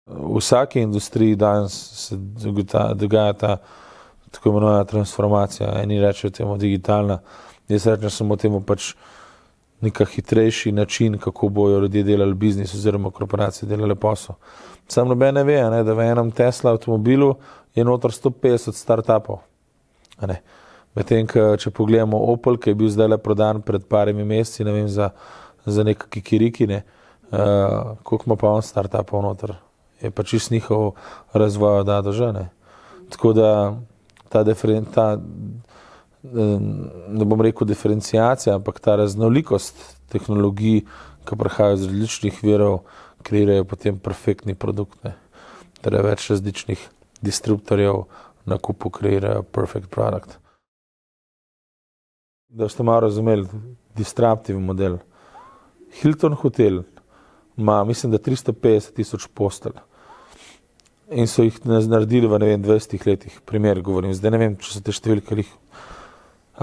V vsaki industriji danes se dogaja ta tako imenovana transformacija. Eni rečejo temu digitalna, jaz rečem samo temu pač neka hitrejši način, kako bojo ljudje delali biznis oziroma korporacije delali posel. Sam noben ne ve, da v enem Tesla avtomobilu je noter 150 startupov. Medtem, če pogledamo Opel, ki je bil zdaj le prodan pred parimi meseci, ne vem, za neka kikiriki, koliko ima pa on startupov noter. Je pa čist njihov razvoj od A do Ž. Tako da ne bom rekel diferenciacija, ampak ta raznolikost tehnologij, ki prihajajo iz različnih virov, kreirajo potem perfektni produkt. Torej več različnih distributorjev na kupu kreirajo perfect product. Da ste malo razumeli, disruptive model. Hilton hotel ima, mislim, da 350,000 postelj. In so jih naredili v 20 letih. Primer govorim, zdaj ne vem, če so te številke lih.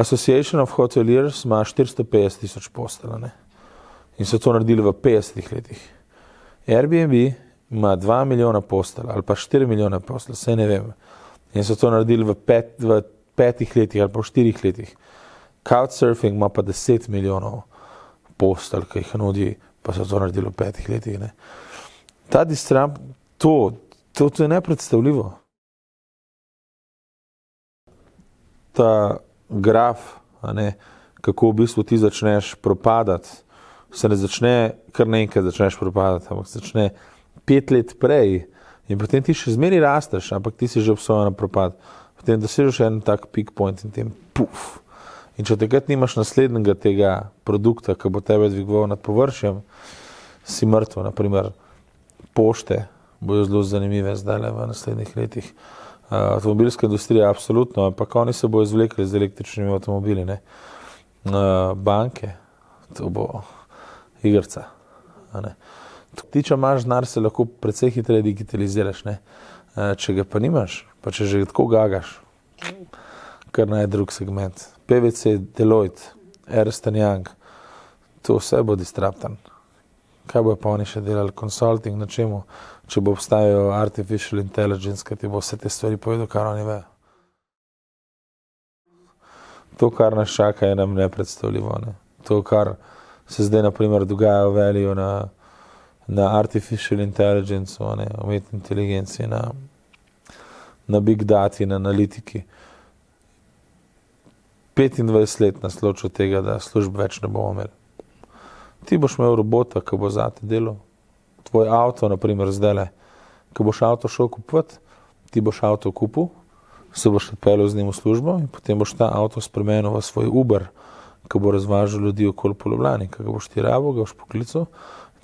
Association of Hoteliers ima 450,000 postelj. In so to naredili v 50 letih. Airbnb ima 2 milijona postelj ali pa 4 milijone postelj, saj ne vem. In so to naredili v 5 letih ali pa v 4 letih. Couchsurfing ima pa 10 milijonov postelj, ki jih nudi, pa so to naredili v 5 letih. Ta disrupt, to je nepredstavljivo. Ta graf, kako v bistvu ti začneš propadati, se ne začne kar naenkrat začneš propadati, ampak začne 5 let prej in potem ti še zmeri rasteš, ampak ti si že obsojen na propad. Potem dosežeš en tak peak point in tem puf. In če takrat nimaš naslednjega tega produkta, ki bo tebe dvigoval nad površjem, si mrtev. Naprimer, pošte bojo zelo zanimive zdaj v naslednjih letih. Avtomobilska industrija absolutno, ampak oni se bojo izvlekli z električnimi avtomobili. Banke, to bo igrca. Ti, če imaš denar, se lahko precej hitreje digitaliziraš. Če ga pa nimaš, pa če že tako gagaš, kar naj drug segment. PwC, Deloitte, Ernst & Young, to vse bo disruptan. Kaj bojo pa oni še delali consulting na čemu, če bo obstajal artificial intelligence, ki ti bo vse te stvari povedal, kar oni vejo. To, kar nas čaka, je nam nepredstavljivo. To, kar se zdaj naprimer dogaja v Valleyu na artificial intelligence, umetni inteligenci, na big dati, na analitiki. 25 let nas loči od tega, da služb več ne bomo imeli. Ti boš imel robota, ki bo zate delal. Tvoj avto, naprimer zdajle, ko boš avto šel kupovati, ti boš avto kupil, se boš odpeljal z njim v službo in potem boš ta avto spremenil v svoj Uber, ki bo razvažal ljudi okoli po Ljubljani. Ko ga boš ti rabil, ga boš poklical,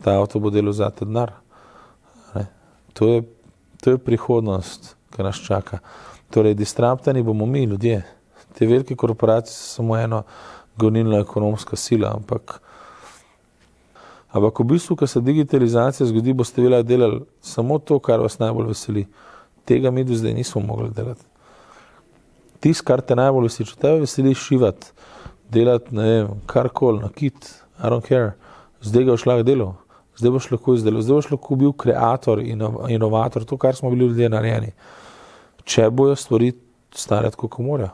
ta avto bo delal zate denar. To je prihodnost, ki nas čaka. Torej, disruptani bomo mi, ljudje. Te velike korporacije so samo eno gonilna ekonomska sila, ampak v bistvu, ko se digitalizacija zgodi, boste delali samo to, kar vas najbolj veseli. Tega mi do zdaj nismo mogli delati. Tisto, kar te najbolj veseli, če tebe veseli šivati, delati, ne vem, karkoli, nakit, I don't care, zdaj ga boš lahko delal, zdaj boš lahko izdelal, zdaj boš lahko bil kreator, inovator, to, kar smo bili ljudje narejeni. Če bojo stvari stare tako, kot morajo.